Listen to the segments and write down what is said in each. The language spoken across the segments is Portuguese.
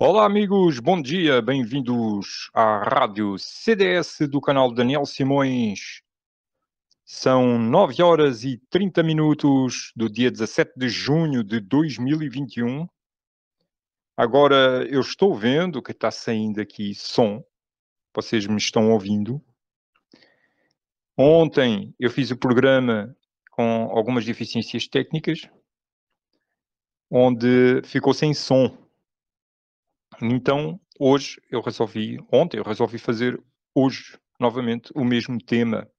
Olá amigos, bom dia, bem-vindos à rádio CDS do canal Daniel Simões. São 9 horas e 30 minutos do dia 17 de junho de 2021. Agora eu estou vendo que está saindo aqui som, vocês me estão ouvindo. Ontem eu fiz o programa com algumas deficiências técnicas, onde ficou sem som. Então, ontem eu resolvi fazer hoje, novamente, o mesmo tema,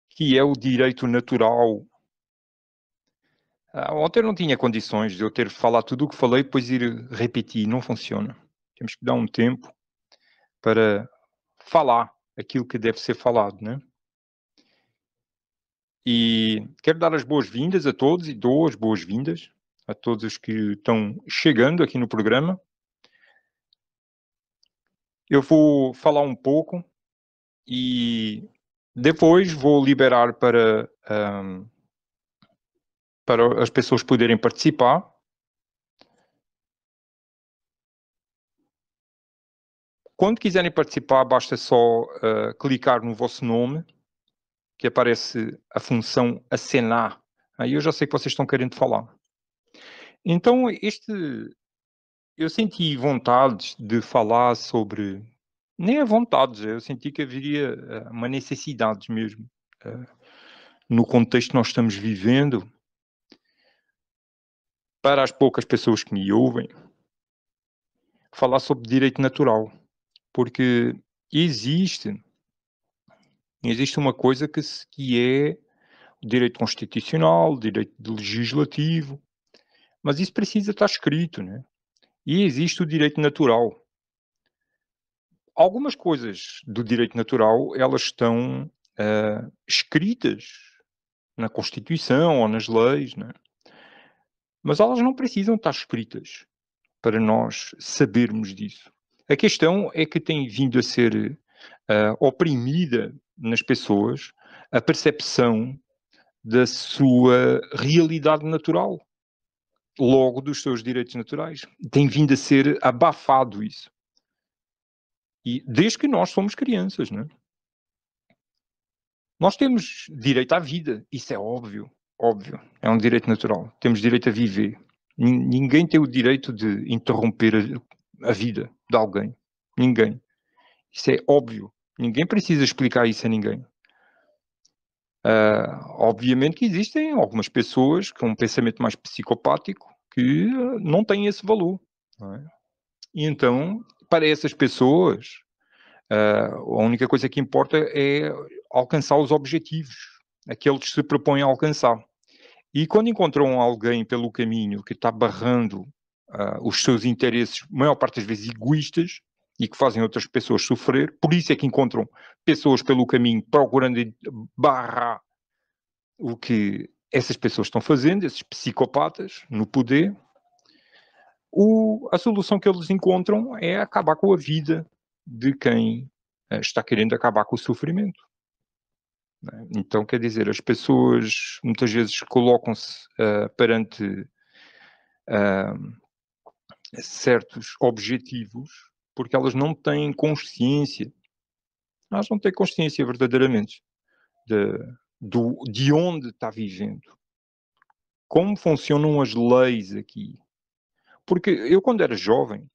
que é o direito natural. Ontem eu não tinha condições de eu ter falado tudo o que falei, depois ir repetir, não funciona. Temos que dar um tempo para falar aquilo que deve ser falado, né? E quero dar as boas-vindas a todos e dou as boas-vindas a todos os que estão chegando aqui no programa. Eu vou falar um pouco e depois vou liberar para as pessoas poderem participar. Quando quiserem participar, basta só clicar no vosso nome, que aparece a função acenar. Aí eu já sei que vocês estão querendo falar. Então, eu senti vontade de falar sobre... Nem é vontade, eu senti que haveria uma necessidade mesmo. No contexto que nós estamos vivendo, para as poucas pessoas que me ouvem, falar sobre direito natural. Porque existe uma coisa que é o direito constitucional, o direito legislativo, mas isso precisa estar escrito, né? E existe o direito natural. Algumas coisas do direito natural, elas estão escritas na Constituição ou nas leis, né? Mas elas não precisam estar escritas para nós sabermos disso. A questão é que tem vindo a ser oprimida nas pessoas a percepção da sua realidade natural, logo dos seus direitos naturais. Tem vindo a ser abafado isso. E desde que nós somos crianças, né? Nós temos direito à vida, isso é óbvio, óbvio, é um direito natural. Temos direito a viver. Ninguém tem o direito de interromper a vida de alguém. Ninguém. Isso é óbvio. Ninguém precisa explicar isso a ninguém. Obviamente que existem algumas pessoas com um pensamento mais psicopático que não têm esse valor. Não é? E então, para essas pessoas, a única coisa que importa é alcançar os objetivos, aqueles que se propõem a alcançar. E quando encontram alguém pelo caminho que está barrando os seus interesses, maior parte das vezes egoístas, e que fazem outras pessoas sofrer, por isso é que encontram pessoas pelo caminho procurando barrar o que essas pessoas estão fazendo, esses psicopatas no poder. A solução que eles encontram é acabar com a vida de quem está querendo acabar com o sofrimento. Né? Então, quer dizer, as pessoas muitas vezes colocam-se perante certos objetivos porque elas não têm consciência. Elas não têm consciência verdadeiramente de onde está vivendo. Como funcionam as leis aqui. Porque eu, quando era jovem,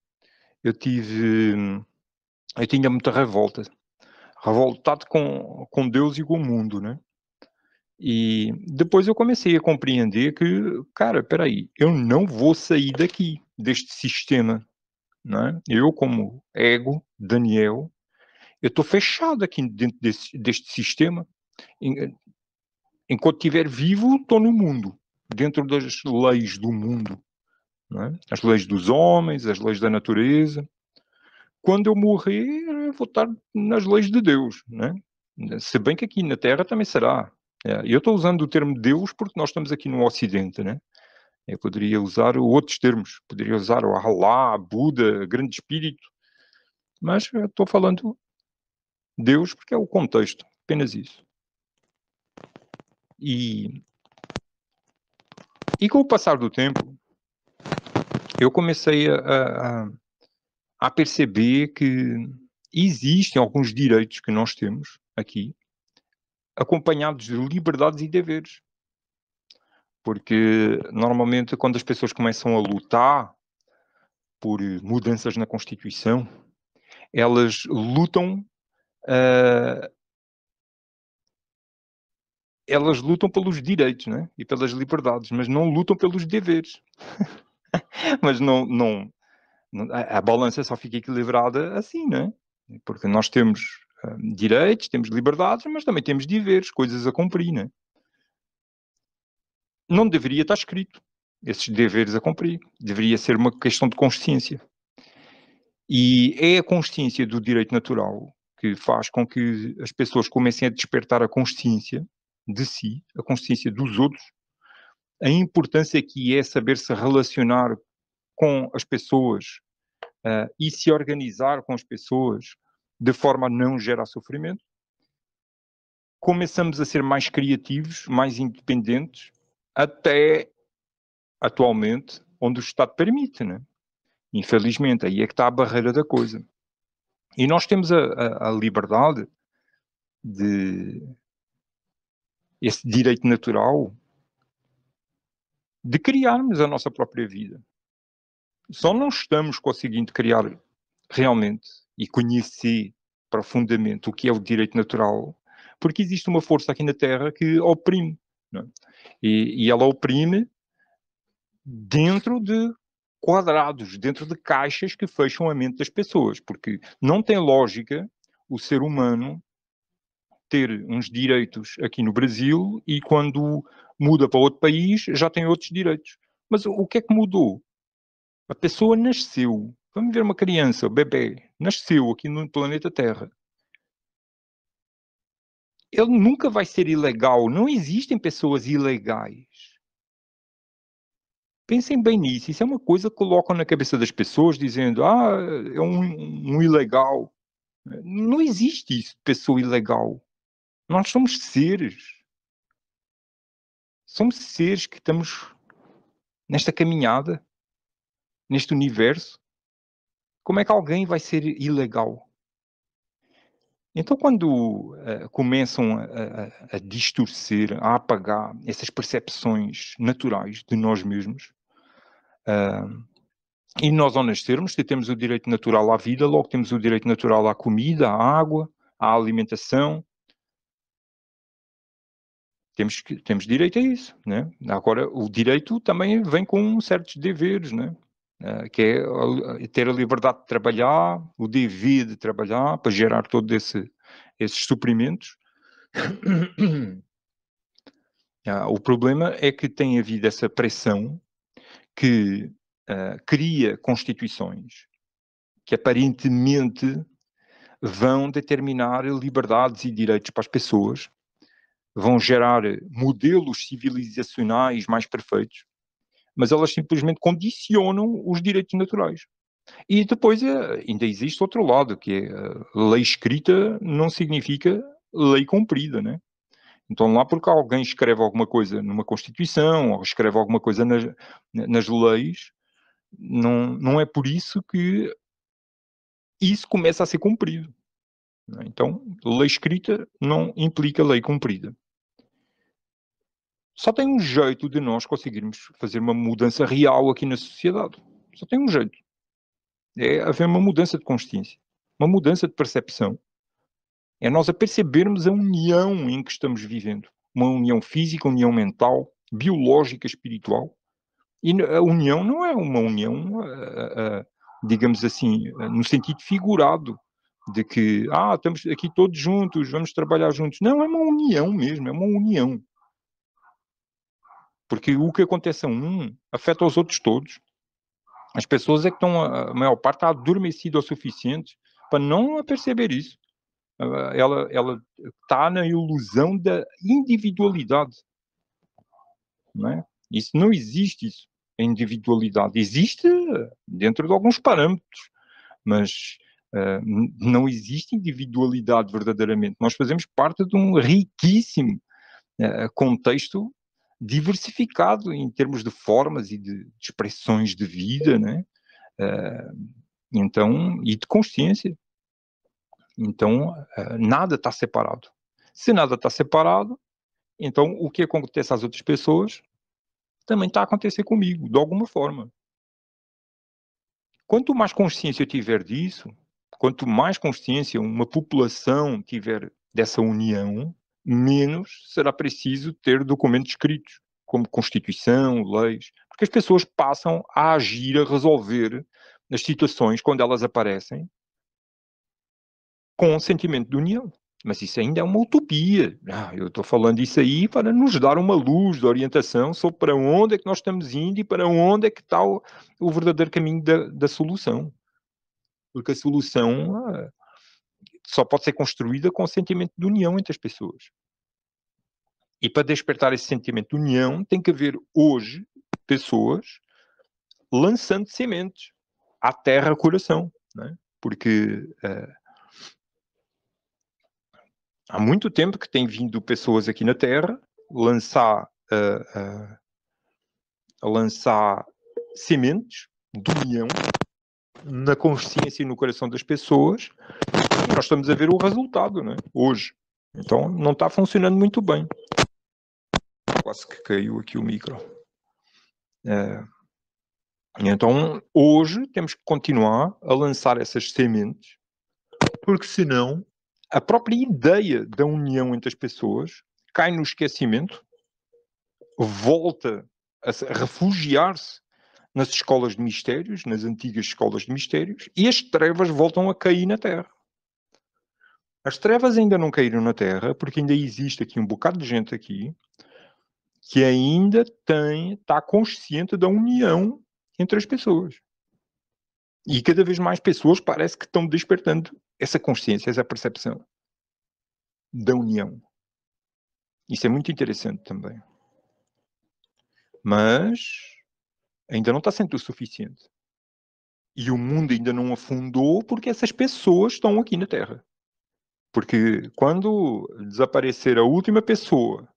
eu tinha muita revolta. Revoltado com Deus e com o mundo, né? E depois eu comecei a compreender que, cara, espera aí, eu não vou sair daqui, deste sistema, né? Eu, como ego, Daniel, eu estou fechado aqui dentro deste sistema. Enquanto estiver vivo, estou no mundo, dentro das leis do mundo, né? As leis dos homens, as leis da natureza. Quando eu morrer, eu vou estar nas leis de Deus, né? Se bem que aqui na Terra também será. Eu estou usando o termo Deus porque nós estamos aqui no Ocidente, né? Eu poderia usar outros termos, poderia usar o Allah, Buda, Grande Espírito, mas eu estou falando Deus porque é o contexto, apenas isso. E com o passar do tempo, eu comecei a perceber que existem alguns direitos que nós temos aqui, acompanhados de liberdades e deveres. Porque normalmente quando as pessoas começam a lutar por mudanças na Constituição, elas lutam, ah, elas lutam pelos direitos, né, e pelas liberdades, mas não lutam pelos deveres. Mas a balança só fica equilibrada assim, né, porque nós temos, direitos, temos liberdades, mas também temos deveres, coisas a cumprir, né. Não deveria estar escrito, esses deveres a cumprir, deveria ser uma questão de consciência. E é a consciência do direito natural que faz com que as pessoas comecem a despertar a consciência de si, a consciência dos outros, a importância que é saber se relacionar com as pessoas, e se organizar com as pessoas de forma a não gerar sofrimento. Começamos a ser mais criativos, mais independentes, até atualmente, onde o Estado permite, né? Infelizmente, aí é que está a barreira da coisa. E nós temos a liberdade de esse direito natural de criarmos a nossa própria vida. Só não estamos conseguindo criar realmente e conhecer profundamente o que é o direito natural, porque existe uma força aqui na Terra que oprime, não é? E ela oprime dentro de quadrados, dentro de caixas que fecham a mente das pessoas, porque não tem lógica o ser humano ter uns direitos aqui no Brasil e quando muda para outro país já tem outros direitos. Mas o que é que mudou? A pessoa nasceu. Vamos ver uma criança, o bebê, nasceu aqui no planeta Terra. Ele nunca vai ser ilegal. Não existem pessoas ilegais. Pensem bem nisso. Isso é uma coisa que colocam na cabeça das pessoas, dizendo: ah, é um ilegal. Não existe isso, pessoa ilegal. Nós somos seres. Somos seres que estamos nesta caminhada, neste universo. Como é que alguém vai ser ilegal? Então, quando começam a distorcer, a apagar essas percepções naturais de nós mesmos, e nós, ao nascermos, se temos o direito natural à vida, logo temos o direito natural à comida, à água, à alimentação. Temos direito a isso, né? Agora, o direito também vem com certos deveres, né? Que é ter a liberdade de trabalhar, o dever de trabalhar para gerar todo esses suprimentos. O problema é que tem havido essa pressão que cria constituições que aparentemente vão determinar liberdades e direitos para as pessoas, vão gerar modelos civilizacionais mais perfeitos, mas elas simplesmente condicionam os direitos naturais. E depois ainda existe outro lado, que é lei escrita não significa lei cumprida, né? Então lá porque alguém escreve alguma coisa numa Constituição, ou escreve alguma coisa nas leis, não é por isso que isso começa a ser cumprido, né? Então, lei escrita não implica lei cumprida. Só tem um jeito de nós conseguirmos fazer uma mudança real aqui na sociedade. Só tem um jeito. É haver uma mudança de consciência, uma mudança de percepção. É nós a percebermos a união em que estamos vivendo. Uma união física, união mental, biológica, espiritual. E a união não é uma união, digamos assim, no sentido figurado, de que, estamos aqui todos juntos, vamos trabalhar juntos. Não, é uma união mesmo, é uma união. Porque o que acontece a um afeta os outros todos. As pessoas é que estão, a maior parte, está adormecida o suficiente para não perceber isso. Ela está na ilusão da individualidade, não é? Isso não existe, isso. A individualidade existe dentro de alguns parâmetros, mas não existe individualidade verdadeiramente. Nós fazemos parte de um riquíssimo contexto diversificado em termos de formas e de expressões de vida, né? Então, e de consciência. Então, nada está separado. Se nada está separado, então o que acontece às outras pessoas também está a acontecer comigo, de alguma forma. Quanto mais consciência eu tiver disso, quanto mais consciência uma população tiver dessa união, menos será preciso ter documentos escritos, como Constituição, leis, porque as pessoas passam a agir, a resolver as situações quando elas aparecem com um sentimento de união. Mas isso ainda é uma utopia. Eu estou falando isso aí para nos dar uma luz de orientação sobre para onde é que nós estamos indo e para onde é que está o verdadeiro caminho da solução. Porque a solução só pode ser construída com o sentimento de união entre as pessoas. E para despertar esse sentimento de união, tem que haver hoje pessoas lançando sementes à terra coração, né? Porque há muito tempo que tem vindo pessoas aqui na Terra lançar sementes de união na consciência e no coração das pessoas, e nós estamos a ver o resultado, né? Hoje. Então não está funcionando muito bem. Quase que caiu aqui o micro. Então hoje temos que continuar a lançar essas sementes, porque senão a própria ideia da união entre as pessoas cai no esquecimento, volta a refugiar-se nas escolas de mistérios, nas antigas escolas de mistérios, e as trevas voltam a cair na Terra. As trevas ainda não caíram na Terra, porque ainda existe aqui um bocado de gente aqui que ainda está consciente da união entre as pessoas. E cada vez mais pessoas parece que estão despertando essa consciência, essa percepção da união. Isso é muito interessante também. Mas ainda não está sendo o suficiente. E o mundo ainda não afundou porque essas pessoas estão aqui na Terra. Porque quando desaparecer a última pessoa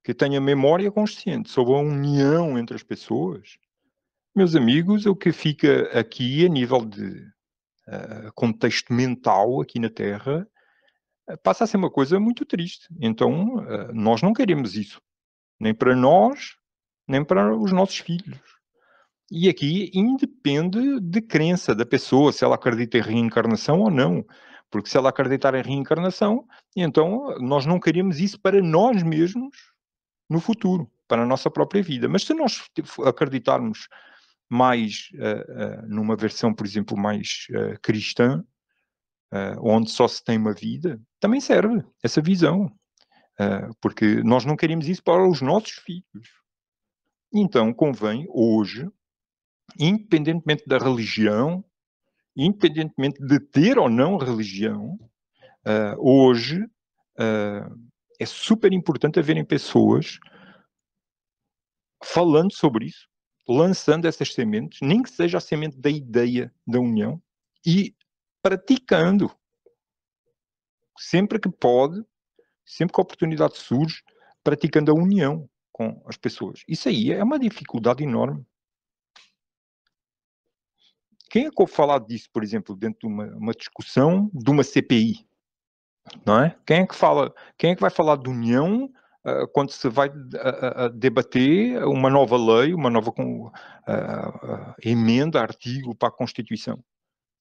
que tenha memória consciente sobre a união entre as pessoas, meus amigos, o que fica aqui a nível de contexto mental aqui na Terra passa a ser uma coisa muito triste. Então, nós não queremos isso. Nem para nós, nem para os nossos filhos. E aqui independe de crença da pessoa, se ela acredita em reencarnação ou não. Porque se ela acreditar em reencarnação, então nós não queremos isso para nós mesmos no futuro, para a nossa própria vida. Mas se nós acreditarmos mais numa versão, por exemplo, mais cristã, onde só se tem uma vida, também serve essa visão. Porque nós não queremos isso para os nossos filhos. Então convém hoje, independentemente da religião, independentemente de ter ou não religião, hoje é super importante haverem pessoas falando sobre isso, lançando essas sementes, nem que seja a semente da ideia da união, e praticando. Sempre que pode, sempre que a oportunidade surge, praticando a união com as pessoas. Isso aí é uma dificuldade enorme. Quem é que ouve falar disso, por exemplo, dentro de uma discussão de uma CPI? Não é? Quem é que vai falar de união quando se vai debater uma nova lei, uma nova emenda, artigo para a Constituição?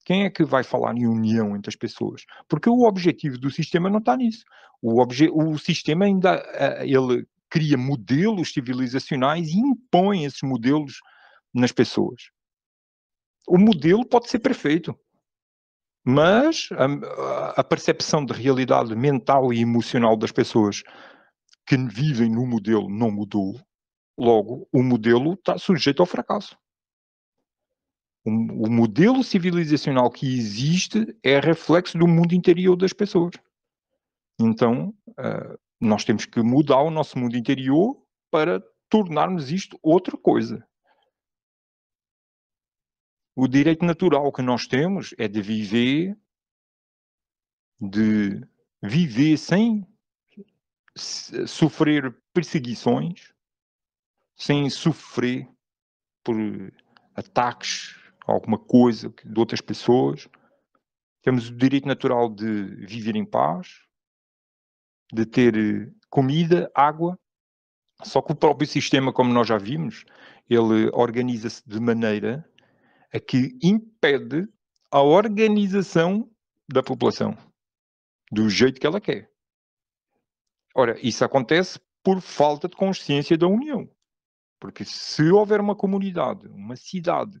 Quem é que vai falar em união entre as pessoas? Porque o objetivo do sistema não está nisso. O sistema ainda ele cria modelos civilizacionais e impõe esses modelos nas pessoas. O modelo pode ser perfeito, mas a percepção de realidade mental e emocional das pessoas que vivem no modelo não mudou. Logo, o modelo está sujeito ao fracasso. O modelo civilizacional que existe é reflexo do mundo interior das pessoas. Então, nós temos que mudar o nosso mundo interior para tornarmos isto outra coisa. O direito natural que nós temos é de viver sem sofrer perseguições, sem sofrer por ataques a alguma coisa de outras pessoas. Temos o direito natural de viver em paz, de ter comida, água. Só que o próprio sistema, como nós já vimos, ele organiza-se de maneira a que impede a organização da população do jeito que ela quer. Ora, isso acontece por falta de consciência da União. Porque se houver uma comunidade, uma cidade,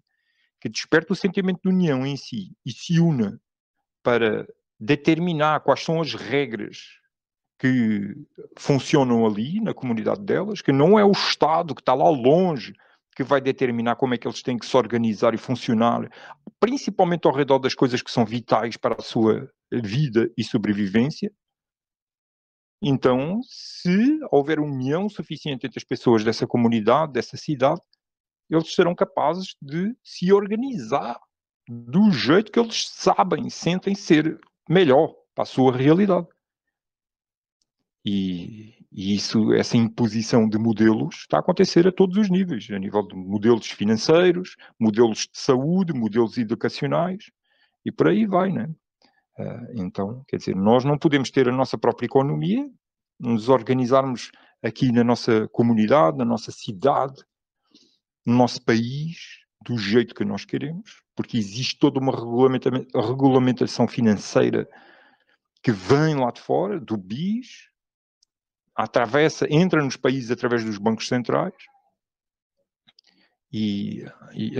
que desperte o sentimento de união em si e se una para determinar quais são as regras que funcionam ali na comunidade delas, que não é o Estado que está lá longe que vai determinar como é que eles têm que se organizar e funcionar, principalmente ao redor das coisas que são vitais para a sua vida e sobrevivência. Então, se houver união suficiente entre as pessoas dessa comunidade, dessa cidade, eles serão capazes de se organizar do jeito que eles sabem, sentem ser melhor para a sua realidade. E essa imposição de modelos está a acontecer a todos os níveis, a nível de modelos financeiros, modelos de saúde, modelos educacionais, e por aí vai, né? Então, quer dizer, nós não podemos ter a nossa própria economia, nos organizarmos aqui na nossa comunidade, na nossa cidade, no nosso país, do jeito que nós queremos, porque existe toda uma regulamentação financeira que vem lá de fora, do BIS, entra nos países através dos bancos centrais, e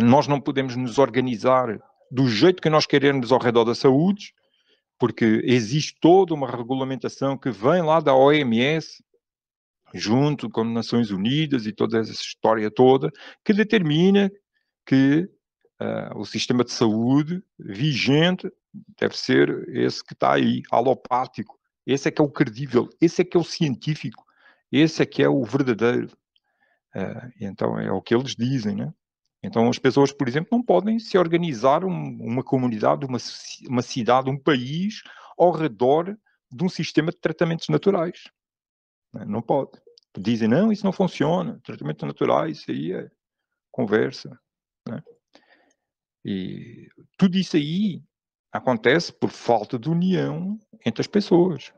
nós não podemos nos organizar do jeito que nós queremos ao redor da saúde, porque existe toda uma regulamentação que vem lá da OMS, junto com as Nações Unidas e toda essa história toda, que determina que o sistema de saúde vigente deve ser esse que está aí, alopático. Esse é que é o credível, esse é que é o científico, esse é que é o verdadeiro. Então é o que eles dizem, né? Então as pessoas, por exemplo, não podem se organizar uma comunidade, uma cidade, um país ao redor de um sistema de tratamentos naturais. Não pode. Dizem, não, isso não funciona. Tratamentos naturais, isso aí é conversa. Né? E tudo isso aí acontece por falta de união entre as pessoas.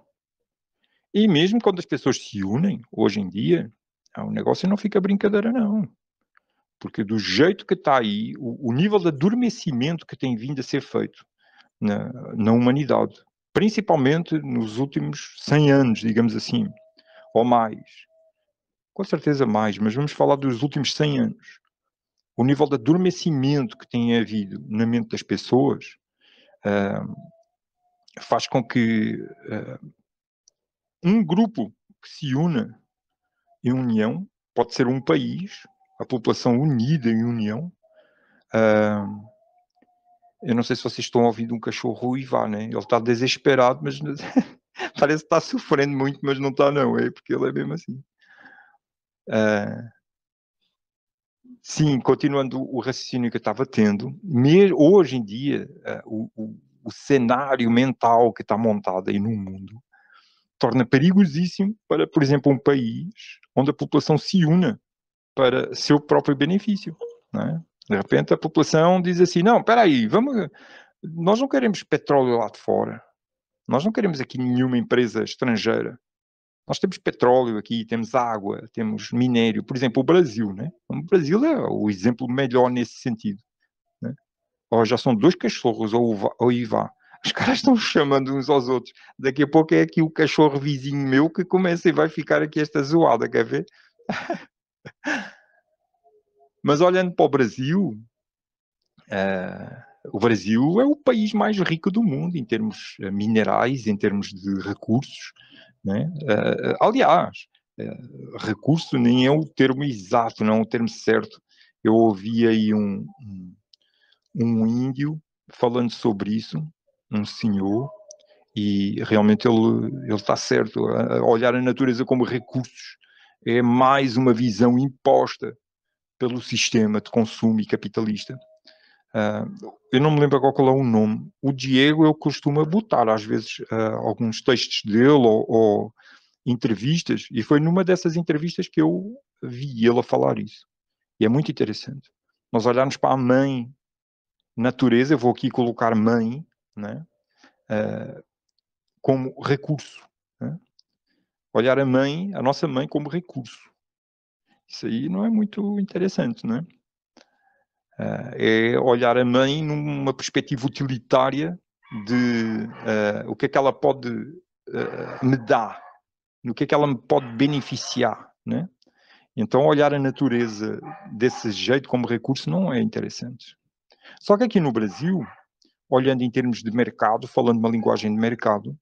E mesmo quando as pessoas se unem, hoje em dia, o negócio não fica brincadeira, não. Porque do jeito que está aí, o nível de adormecimento que tem vindo a ser feito na humanidade, principalmente nos últimos 100 anos, digamos assim, ou mais. Com certeza mais, mas vamos falar dos últimos 100 anos. O nível de adormecimento que tem havido na mente das pessoas faz com que um grupo que se una em união, pode ser um país, a população unida em união. Eu não sei se vocês estão a ouvir um cachorro uivar, né? Ele está desesperado, mas parece que está sofrendo muito, mas não está não, é porque ele é mesmo assim. Sim, continuando o raciocínio que eu estava tendo, hoje em dia, o cenário mental que está montado aí no mundo torna perigosíssimo para, por exemplo, um país onde a população se una para seu próprio benefício. Não é? De repente a população diz assim, não, espera aí, nós não queremos petróleo lá de fora, nós não queremos aqui nenhuma empresa estrangeira, nós temos petróleo aqui, temos água, temos minério, por exemplo, o Brasil, né? O Brasil é o exemplo melhor nesse sentido. Né? Já são 2 cachorros ao Ivar. Os caras estão chamando uns aos outros. Daqui a pouco é aqui o cachorro vizinho meu que começa e vai ficar aqui esta zoada, quer ver? Mas olhando para o Brasil é o país mais rico do mundo em termos minerais, em termos de recursos. Né? Aliás, recurso nem é o termo exato, não é o termo certo. Eu ouvi aí um índio falando sobre isso, um senhor, e realmente ele está certo. Olhar a natureza como recursos é mais uma visão imposta pelo sistema de consumo e capitalista. Eu não me lembro agora qual é o nome. O Diego, eu costumo botar às vezes alguns textos dele ou entrevistas, e foi numa dessas entrevistas que eu vi ele a falar isso. E é muito interessante. Nós olharmos para a mãe natureza, eu vou aqui colocar mãe, né? Como recurso. Né? Olhar a mãe, a nossa mãe, como recurso. Isso aí não é muito interessante, né? É olhar a mãe numa perspectiva utilitária de o que é que ela pode me dar, no que é que ela me pode beneficiar, né? Então, olhar a natureza desse jeito como recurso não é interessante. Só que aqui no Brasil, olhando em termos de mercado, falando uma linguagem de mercado,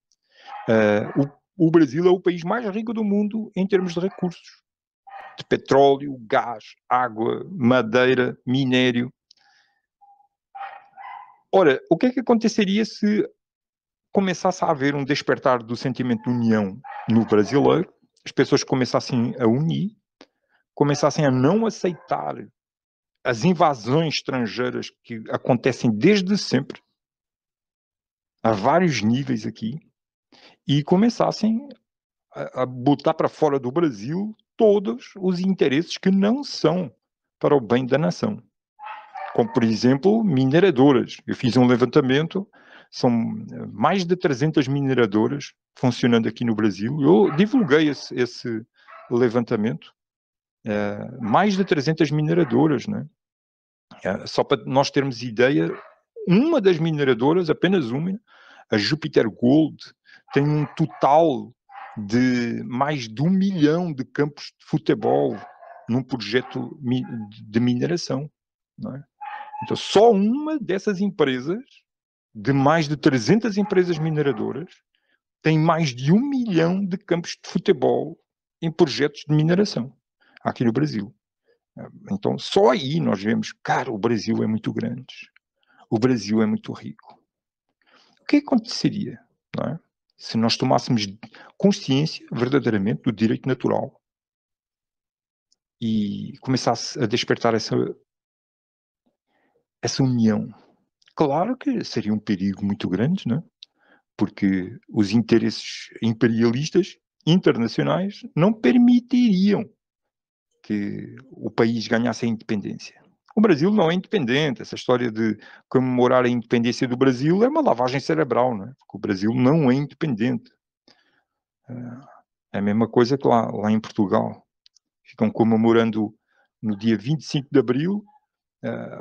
o Brasil é o país mais rico do mundo em termos de recursos. De petróleo, gás, água, madeira, minério. Ora, o que é que aconteceria se começasse a haver um despertar do sentimento de união no brasileiro, as pessoas começassem a unir, começassem a não aceitar as invasões estrangeiras que acontecem desde sempre, a vários níveis aqui, e começassem a botar para fora do Brasil todos os interesses que não são para o bem da nação. Como, por exemplo, mineradoras. Eu fiz um levantamento, são mais de 300 mineradoras funcionando aqui no Brasil. Eu divulguei esse levantamento. Mais de 300 mineradoras, né? Só para nós termos ideia, uma das mineradoras, apenas uma, a Jupiter Gold, tem um total de mais de 1 milhão de campos de futebol num projeto de mineração. Não é? Então, só uma dessas empresas, de mais de 300 empresas mineradoras, tem mais de 1 milhão de campos de futebol em projetos de mineração aqui no Brasil. Então, só aí nós vemos, cara, o Brasil é muito grande. O Brasil é muito rico. O que aconteceria, não é? Se nós tomássemos consciência verdadeiramente do direito natural e começasse a despertar essa união? Claro que seria um perigo muito grande, não é? Porque os interesses imperialistas internacionais não permitiriam que o país ganhasse a independência. O Brasil não é independente. Essa história de comemorar a independência do Brasil é uma lavagem cerebral, não é? Porque o Brasil não é independente. É a mesma coisa que lá em Portugal. Ficam comemorando no dia 25 de abril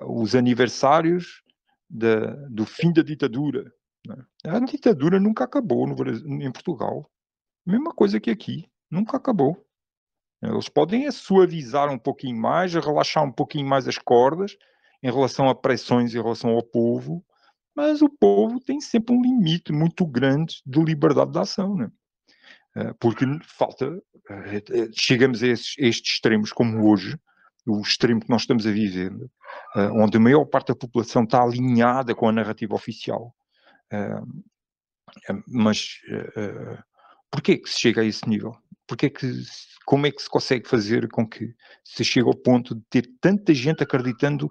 os aniversários do fim da ditadura. A ditadura nunca acabou em Portugal. Mesma coisa que aqui. Nunca acabou. Eles podem suavizar um pouquinho mais, relaxar um pouquinho mais as cordas em relação a pressões em relação ao povo, mas o povo tem sempre um limite muito grande de liberdade de ação, né? Porque falta, chegamos a estes extremos como hoje, o extremo que nós estamos a viver, onde a maior parte da população está alinhada com a narrativa oficial. Mas porquê que se chega a esse nível? Como é que se consegue fazer com que se chegue ao ponto de ter tanta gente acreditando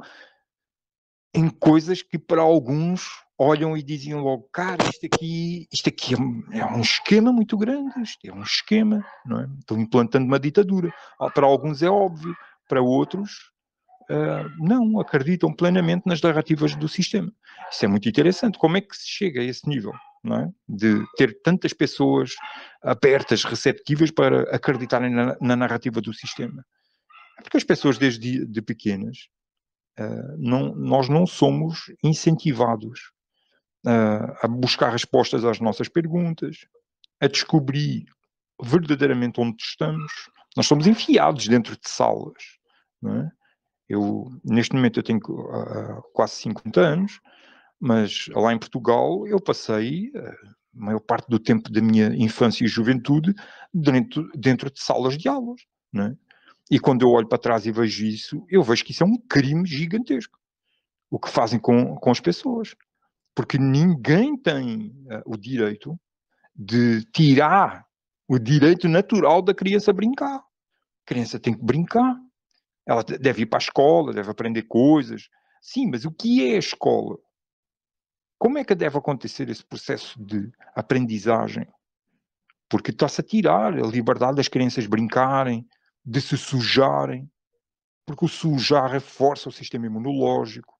em coisas que para alguns olham e diziam logo, cara, isto aqui é um esquema muito grande, isto é um esquema, não é? Estão implantando uma ditadura. Para alguns é óbvio, para outros não, acreditam plenamente nas narrativas do sistema. Isso é muito interessante. Como é que se chega a esse nível? Não é? De ter tantas pessoas abertas, receptivas para acreditarem na narrativa do sistema. É porque as pessoas desde de pequenas, nós não somos incentivados a buscar respostas às nossas perguntas, a descobrir verdadeiramente onde estamos. Nós somos enfiados dentro de salas, não é? Neste momento eu tenho quase 50 anos, mas lá em Portugal eu passei a maior parte do tempo da minha infância e juventude dentro de salas de aulas, não é? E quando eu olho para trás e vejo isso, eu vejo que isso é um crime gigantesco. O que fazem com as pessoas. Porque ninguém tem o direito de tirar o direito natural da criança a brincar. A criança tem que brincar. Ela deve ir para a escola, deve aprender coisas. Sim, mas o que é a escola? Como é que deve acontecer esse processo de aprendizagem? Porque está-se a tirar a liberdade das crianças brincarem, de se sujarem, porque o sujar reforça o sistema imunológico.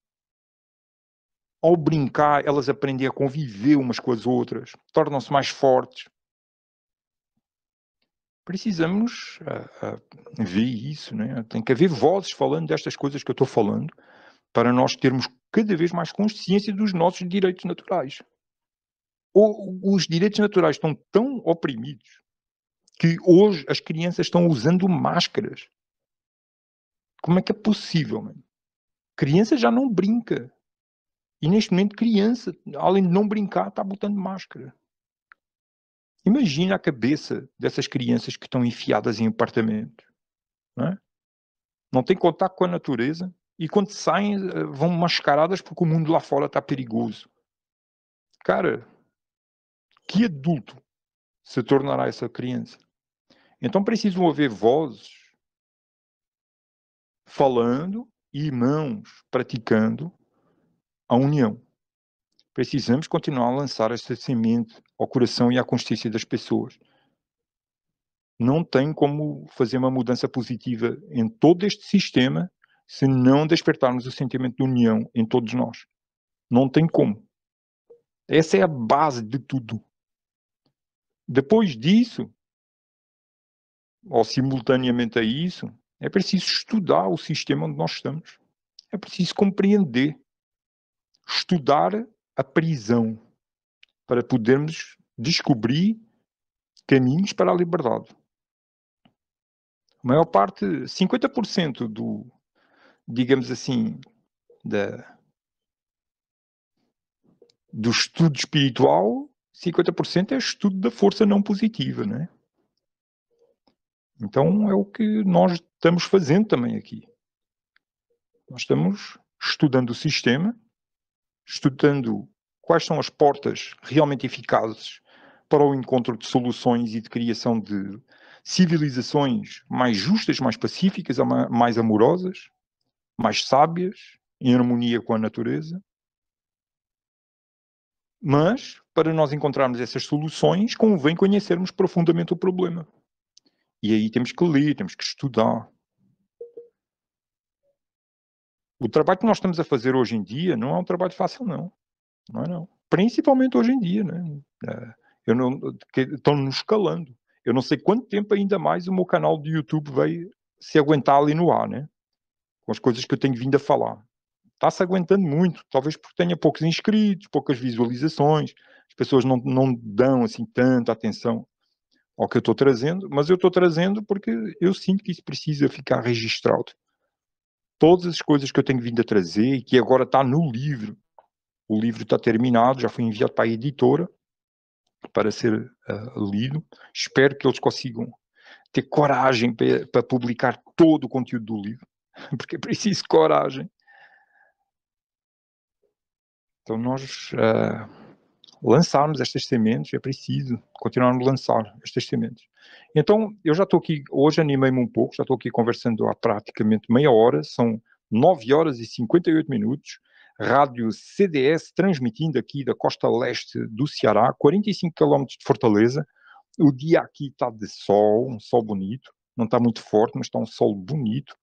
Ao brincar, elas aprendem a conviver umas com as outras, tornam-se mais fortes. Precisamos ver isso, né? Tem que haver vozes falando destas coisas que eu estou falando, para nós termos cada vez mais consciência dos nossos direitos naturais. Os direitos naturais estão tão oprimidos que hoje as crianças estão usando máscaras. Como é que é possível, mano? Criança já não brinca. E neste momento, criança, além de não brincar, está botando máscara. Imagina a cabeça dessas crianças que estão enfiadas em apartamentos. Não é? Não têm contato com a natureza e quando saem vão mascaradas porque o mundo lá fora está perigoso. Cara, que adulto se tornará essa criança? Então precisam haver vozes falando e mãos praticando a união. Precisamos continuar a lançar esta semente ao coração e à consciência das pessoas. Não tem como fazer uma mudança positiva em todo este sistema se não despertarmos o sentimento de união em todos nós. Não tem como. Essa é a base de tudo. Depois disso, ou simultaneamente a isso, é preciso estudar o sistema onde nós estamos. É preciso compreender. Estudar a prisão para podermos descobrir caminhos para a liberdade. A maior parte, 50% digamos assim, do estudo espiritual, 50% é estudo da força não positiva, né? Então é o que nós estamos fazendo também aqui. Nós estamos estudando o sistema, estudando quais são as portas realmente eficazes para o encontro de soluções e de criação de civilizações mais justas, mais pacíficas, mais amorosas, mais sábias, em harmonia com a natureza. Mas, para nós encontrarmos essas soluções, convém conhecermos profundamente o problema. E aí temos que ler, temos que estudar. O trabalho que nós estamos a fazer hoje em dia não é um trabalho fácil, não. Não é, não. Principalmente hoje em dia, né? Estão-nos escalando. Eu não sei quanto tempo ainda mais o meu canal de YouTube vai se aguentar ali no ar, né? Com as coisas que eu tenho vindo a falar. Está-se aguentando muito, talvez porque tenha poucos inscritos, poucas visualizações, as pessoas não dão assim tanta atenção ao que eu estou trazendo, mas eu estou trazendo porque eu sinto que isso precisa ficar registrado. Todas as coisas que eu tenho vindo a trazer e que agora está no livro, o livro está terminado, já foi enviado para a editora para ser lido. Espero que eles consigam ter coragem para publicar todo o conteúdo do livro, porque é preciso coragem. Então nós lançarmos estas sementes, é preciso continuarmos a lançar estas sementes. Então, eu já estou aqui, hoje animei-me um pouco, já estou aqui conversando há praticamente meia hora, são 9 horas e 58 minutos, rádio CDS, transmitindo aqui da costa leste do Ceará, 45 km de Fortaleza. O dia aqui está de sol, um sol bonito, não está muito forte, mas está um sol bonito.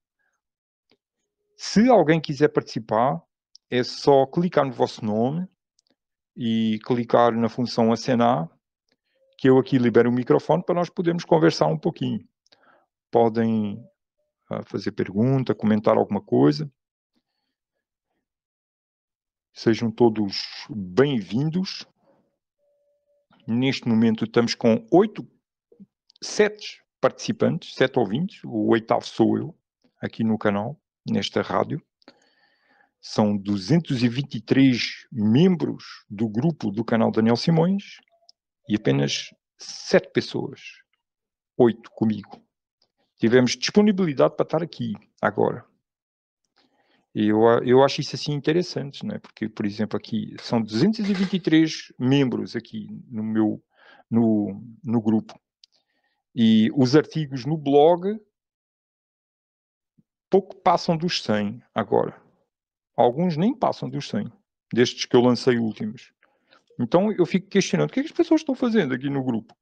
Se alguém quiser participar, é só clicar no vosso nome e clicar na função acenar, que eu aqui libero o microfone para nós podermos conversar um pouquinho. Podem fazer pergunta, comentar alguma coisa. Sejam todos bem-vindos. Neste momento estamos com 7 participantes, 7 ouvintes, o 8º sou eu, aqui no canal, nesta rádio. São 223 membros do grupo do canal Daniel Simões e apenas 7 pessoas, 8 comigo. Tivemos disponibilidade para estar aqui agora. E eu acho isso assim interessante, né? Porque, por exemplo, aqui são 223 membros aqui no grupo. E os artigos no blog pouco passam dos 100 agora. Alguns nem passam dos 100, destes que eu lancei últimos. Então eu fico questionando, o que é que as pessoas estão fazendo aqui no grupo?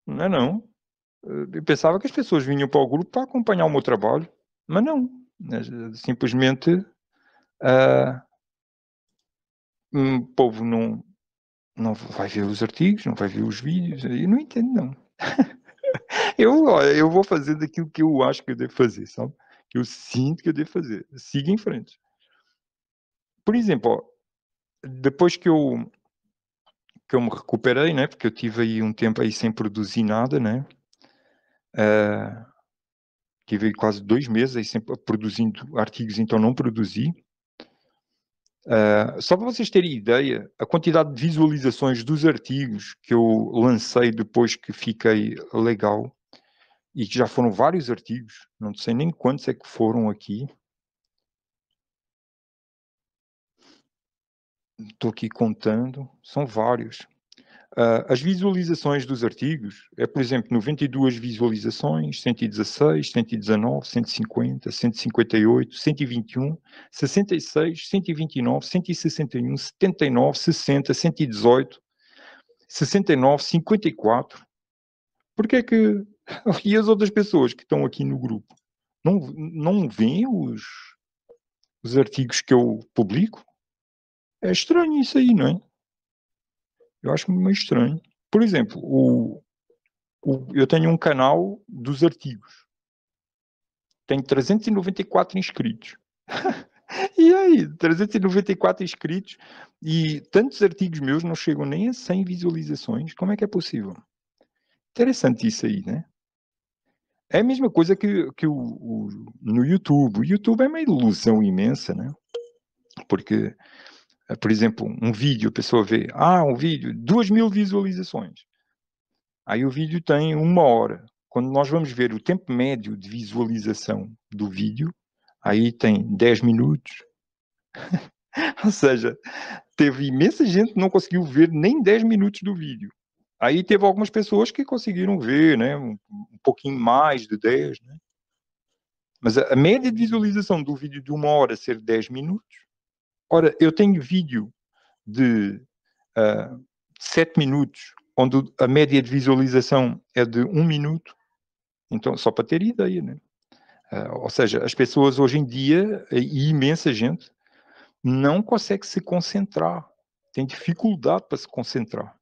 Não é não? Eu pensava que as pessoas vinham para o grupo para acompanhar o meu trabalho, mas não. Simplesmente, o povo não vai ver os artigos, não vai ver os vídeos. Eu não entendo, não. Olha, eu vou fazer daquilo que eu acho que eu devo fazer, sabe? Que eu sinto que eu devo fazer. Siga em frente. Por exemplo, ó, depois que eu me recuperei, né? Porque eu tive aí um tempo aí sem produzir nada, né? Tive aí quase 2 meses aí sempre produzindo artigos, então não produzi. Só para vocês terem ideia, a quantidade de visualizações dos artigos que eu lancei depois que fiquei legal, e que já foram vários artigos, não sei nem quantos é que foram aqui. Estou aqui contando, são vários. As visualizações dos artigos é, por exemplo, 92 visualizações, 116, 119, 150, 158, 121, 66, 129, 161, 79, 60, 118, 69, 54. Porquê é que... E as outras pessoas que estão aqui no grupo não veem os artigos que eu publico? É estranho isso aí, não é? Eu acho meio estranho. Por exemplo, eu tenho um canal dos artigos. Tenho 394 inscritos. E aí, 394 inscritos e tantos artigos meus não chegam nem a 100 visualizações. Como é que é possível? Interessante isso aí, né? É a mesma coisa que no YouTube. O YouTube é uma ilusão imensa, né? Porque, por exemplo, um vídeo, a pessoa vê, um vídeo, 2.000 visualizações. Aí o vídeo tem 1 hora. Quando nós vamos ver o tempo médio de visualização do vídeo, aí tem 10 minutos. Ou seja, teve imensa gente que não conseguiu ver nem 10 minutos do vídeo. Aí teve algumas pessoas que conseguiram ver, né, um pouquinho mais de 10, né? Mas a média de visualização do vídeo de 1 hora ser 10 minutos. Ora, eu tenho vídeo de 7 minutos, onde a média de visualização é de 1 minuto. Então, só para ter ideia, né? Ou seja, as pessoas hoje em dia, e imensa gente, não consegue se concentrar. Tem dificuldade para se concentrar.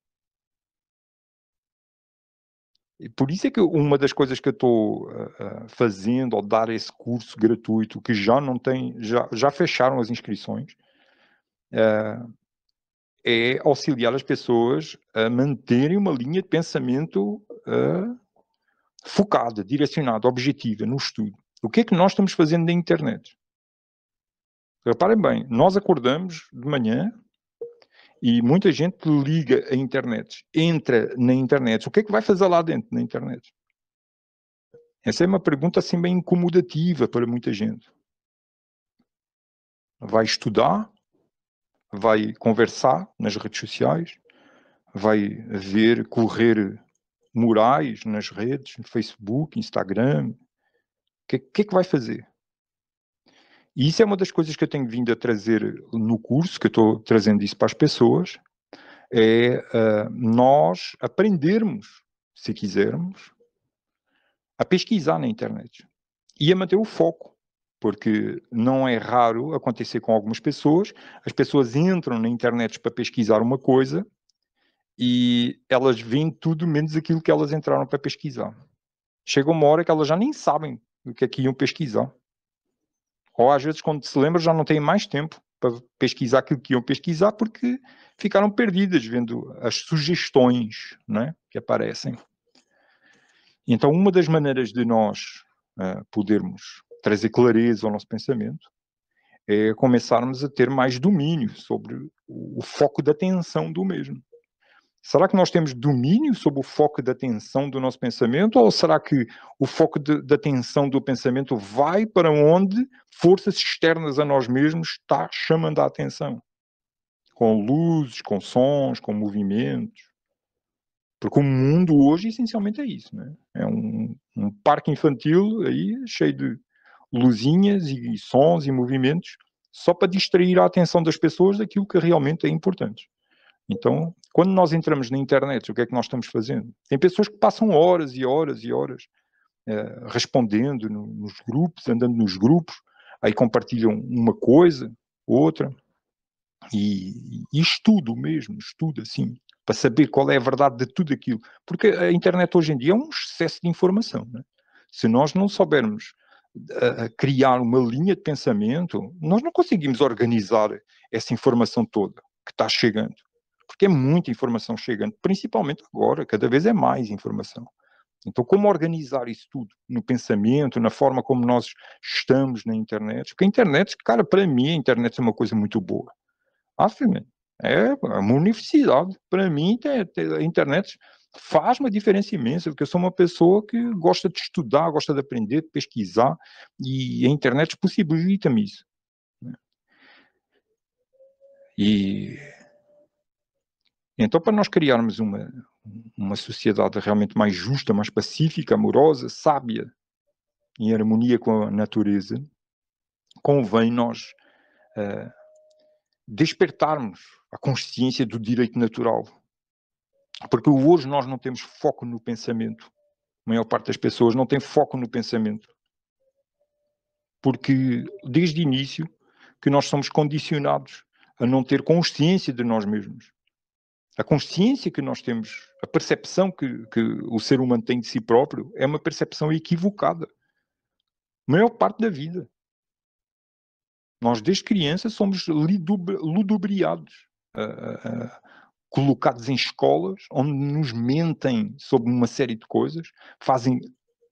E por isso é que uma das coisas que eu estou fazendo ao dar esse curso gratuito, que já não tem, já fecharam as inscrições, é auxiliar as pessoas a manterem uma linha de pensamento focada, direcionada, objetiva no estudo. O que é que nós estamos fazendo na internet? Reparem bem, nós acordamos de manhã e muita gente liga a internet, entra na internet. O que é que vai fazer lá dentro na internet? Essa é uma pergunta assim bem incomodativa para muita gente. Vai estudar, vai conversar nas redes sociais, vai ver, correr murais nas redes, no Facebook, Instagram. O que é que vai fazer? E isso é uma das coisas que eu tenho vindo a trazer no curso, que eu estou trazendo isso para as pessoas, é nós aprendermos, se quisermos, a pesquisar na internet e a manter o foco, porque não é raro acontecer com algumas pessoas, as pessoas entram na internet para pesquisar uma coisa e elas veem tudo menos aquilo que elas entraram para pesquisar. Chega uma hora que elas já nem sabem o que é que iam pesquisar. Ou às vezes, quando se lembra, já não têm mais tempo para pesquisar aquilo que iam pesquisar porque ficaram perdidas vendo as sugestões, né, que aparecem. Então, uma das maneiras de nós podermos trazer clareza ao nosso pensamento é começarmos a ter mais domínio sobre o foco da atenção do mesmo. Será que nós temos domínio sobre o foco da atenção do nosso pensamento, ou será que o foco da atenção do pensamento vai para onde forças externas a nós mesmos está chamando a atenção? Com luzes, com sons, com movimentos. Porque o mundo hoje essencialmente é isso, né? É um parque infantil aí cheio de luzinhas e sons e movimentos só para distrair a atenção das pessoas daquilo que realmente é importante. Então, quando nós entramos na internet, o que é que nós estamos fazendo? Tem pessoas que passam horas e horas e horas respondendo nos grupos, andando nos grupos, aí compartilham uma coisa, outra, e estudo mesmo, estudo assim, para saber qual é a verdade de tudo aquilo. Porque a internet hoje em dia é um excesso de informação, né? Se nós não soubermos criar uma linha de pensamento, nós não conseguimos organizar essa informação toda que está chegando. Porque é muita informação chegando, principalmente agora, cada vez é mais informação. Então, como organizar isso tudo no pensamento, na forma como nós estamos na internet? Porque a internet, cara, para mim, a internet é uma coisa muito boa. Filho, é uma universidade. Para mim, a internet faz uma diferença imensa, porque eu sou uma pessoa que gosta de estudar, gosta de aprender, de pesquisar, e a internet possibilita-me isso. Né? E então, para nós criarmos uma sociedade realmente mais justa, mais pacífica, amorosa, sábia, em harmonia com a natureza, convém nós despertarmos a consciência do direito natural. Porque hoje nós não temos foco no pensamento. A maior parte das pessoas não tem foco no pensamento. Porque desde o início que nós somos condicionados a não ter consciência de nós mesmos. A consciência que nós temos, a percepção que o ser humano tem de si próprio é uma percepção equivocada. A maior parte da vida. Nós, desde criança, somos ludobriados, colocados em escolas onde nos mentem sobre uma série de coisas, fazem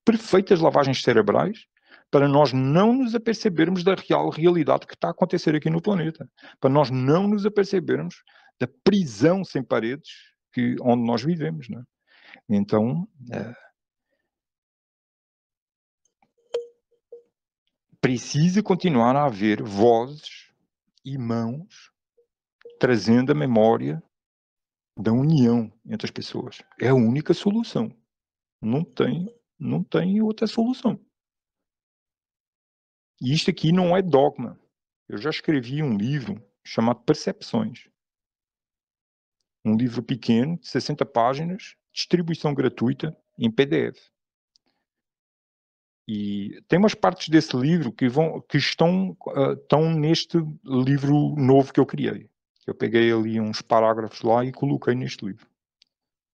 perfeitas lavagens cerebrais para nós não nos apercebermos da real realidade que está a acontecer aqui no planeta. Para nós não nos apercebermos da prisão sem paredes onde nós vivemos. Não é? Então, precisa continuar a haver vozes e mãos trazendo a memória da união entre as pessoas. É a única solução. Não tem outra solução. E isto aqui não é dogma. Eu já escrevi um livro chamado Percepções. Um livro pequeno, de 60 páginas, distribuição gratuita, em PDF. E tem umas partes desse livro que estão neste livro novo que eu criei. Eu peguei ali uns parágrafos lá e coloquei neste livro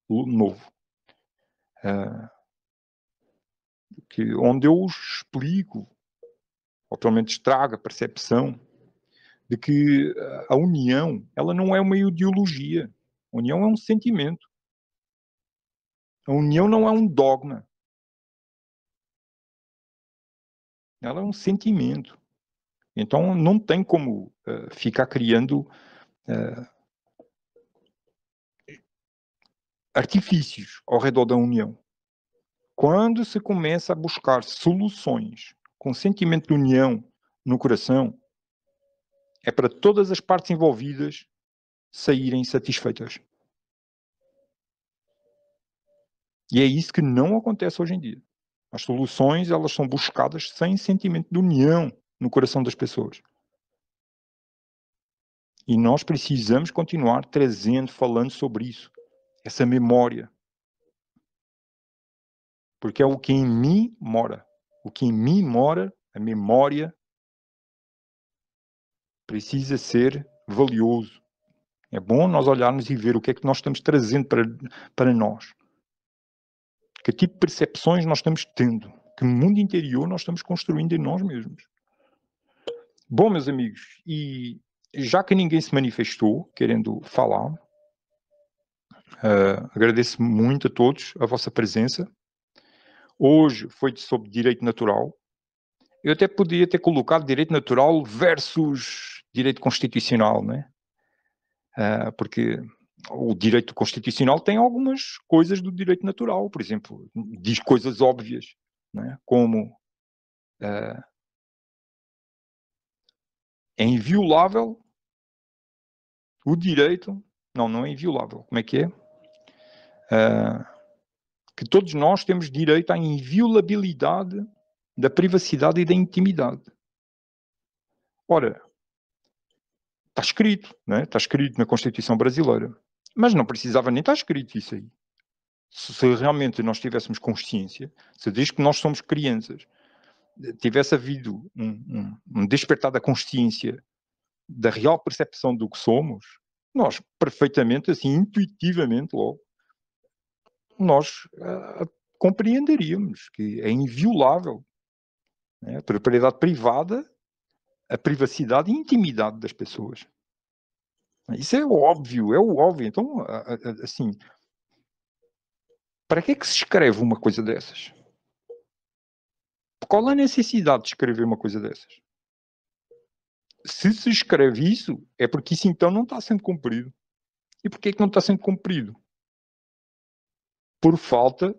novo. Onde eu explico, ou pelo menos trago a percepção, de que a união, ela não é uma ideologia. A união é um sentimento. A união não é um dogma. Ela é um sentimento. Então, não tem como ficar criando artifícios ao redor da união. Quando se começa a buscar soluções com sentimento de união no coração, é para todas as partes envolvidas saírem satisfeitas. E é isso que não acontece hoje em dia. As soluções, elas são buscadas sem sentimento de união no coração das pessoas. E nós precisamos continuar trazendo, falando sobre isso. Essa memória. Porque é o que em mim mora. O que em mim mora, a memória, precisa ser valioso. É bom nós olharmos e ver o que é que nós estamos trazendo para nós. Que tipo de percepções nós estamos tendo. Que mundo interior nós estamos construindo em nós mesmos. Bom, meus amigos, e já que ninguém se manifestou querendo falar, agradeço muito a todos a vossa presença. Hoje foi sobre direito natural. Eu até podia ter colocado direito natural versus direito constitucional, né? Porque o direito constitucional tem algumas coisas do direito natural, por exemplo, diz coisas óbvias, né? Como é inviolável o direito... Não é inviolável. Como é que é? Que todos nós temos direito à inviolabilidade da privacidade e da intimidade. Ora, está escrito, né? Está escrito na Constituição brasileira. Mas não precisava nem estar escrito isso aí. Se realmente nós tivéssemos consciência, se desde que nós somos crianças, tivesse havido um despertar da consciência, da real percepção do que somos, nós perfeitamente, assim, intuitivamente logo, nós compreenderíamos que é inviolável, né, a propriedade privada, a privacidade e a intimidade das pessoas. Isso é o óbvio. Então, assim, para que é que se escreve uma coisa dessas? Qual a necessidade de escrever uma coisa dessas? Se escreve isso, é porque isso então não está sendo cumprido. E porquê é que não está sendo cumprido? Por falta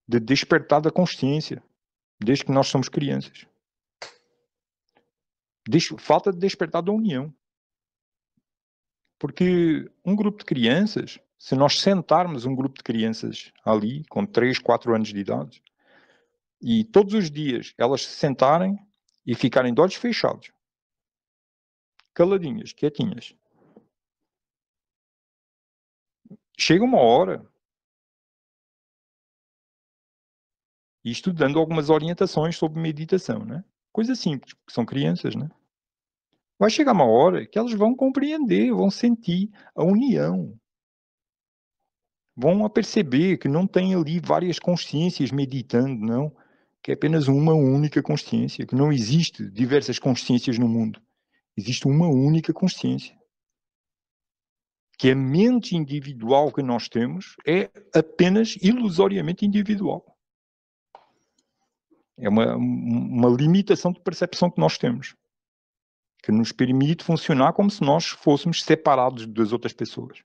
de despertar da consciência, desde que nós somos crianças. Falta de despertar da união. Porque um grupo de crianças, se nós sentarmos um grupo de crianças ali, com 3, 4 anos de idade, e todos os dias elas se sentarem e ficarem de olhos fechados, caladinhas, quietinhas, chega uma hora, isto dando algumas orientações sobre meditação, né? Coisa simples, porque são crianças, né? Vai chegar uma hora que elas vão compreender, vão sentir a união. Vão a perceber que não tem ali várias consciências meditando, não. Que é apenas uma única consciência, que não existe diversas consciências no mundo. Existe uma única consciência. Que a mente individual que nós temos é apenas ilusoriamente individual. É uma limitação de percepção que nós temos, que nos permite funcionar como se nós fôssemos separados das outras pessoas.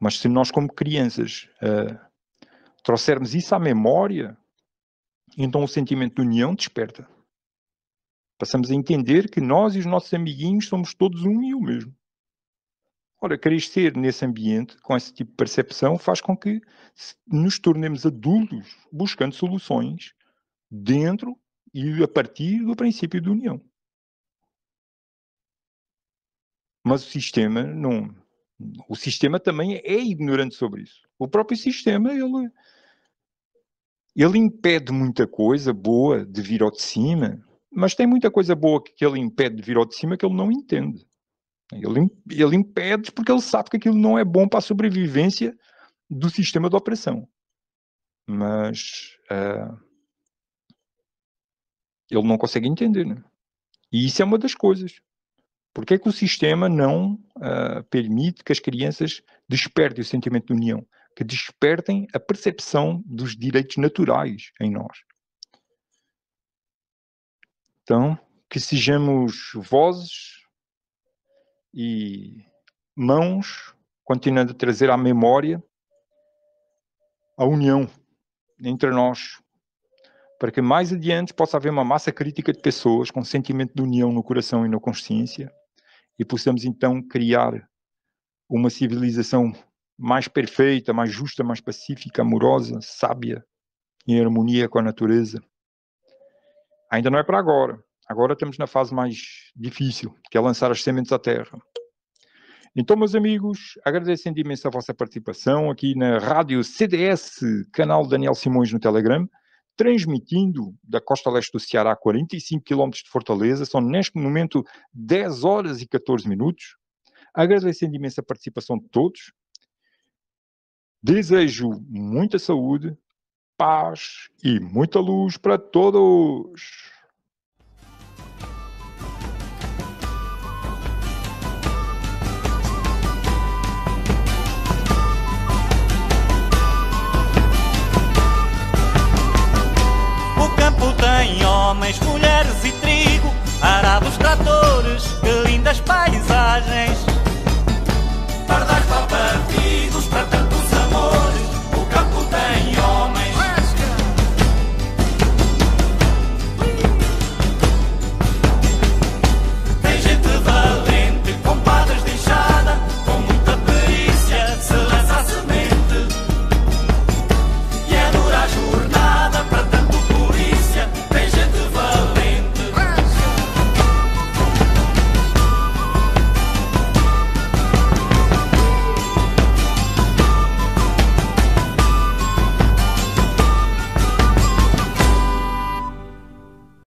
Mas se nós, como crianças, trouxermos isso à memória, então o sentimento de união desperta. Passamos a entender que nós e os nossos amiguinhos somos todos um e o mesmo. Ora, crescer nesse ambiente, com esse tipo de percepção, faz com que nos tornemos adultos buscando soluções dentro e a partir do princípio de união. Mas o sistema não. O sistema também é ignorante sobre isso. O próprio sistema, ele impede muita coisa boa de vir ao de cima, mas tem muita coisa boa que ele impede de vir ao de cima que ele não entende. Ele impede porque ele sabe que aquilo não é bom para a sobrevivência do sistema de operação. Mas ele não consegue entender, né? E isso é uma das coisas. Porque é que o sistema não permite que as crianças despertem o sentimento de união? Que despertem a percepção dos direitos naturais em nós. Então, que sejamos vozes e mãos, continuando a trazer à memória a união entre nós, para que mais adiante possa haver uma massa crítica de pessoas com sentimento de união no coração e na consciência, e possamos então criar uma civilização mais perfeita, mais justa, mais pacífica, amorosa, sábia, em harmonia com a natureza. Ainda não é para agora. Agora estamos na fase mais difícil, que é lançar as sementes à terra. Então, meus amigos, agradecendo imenso a vossa participação aqui na Rádio CDS, canal Daniel Simões no Telegram, transmitindo da costa leste do Ceará, a 45 km de Fortaleza. São, neste momento, 10 horas e 14 minutos. Agradecendo imenso a participação de todos. Desejo muita saúde, paz e muita luz para todos.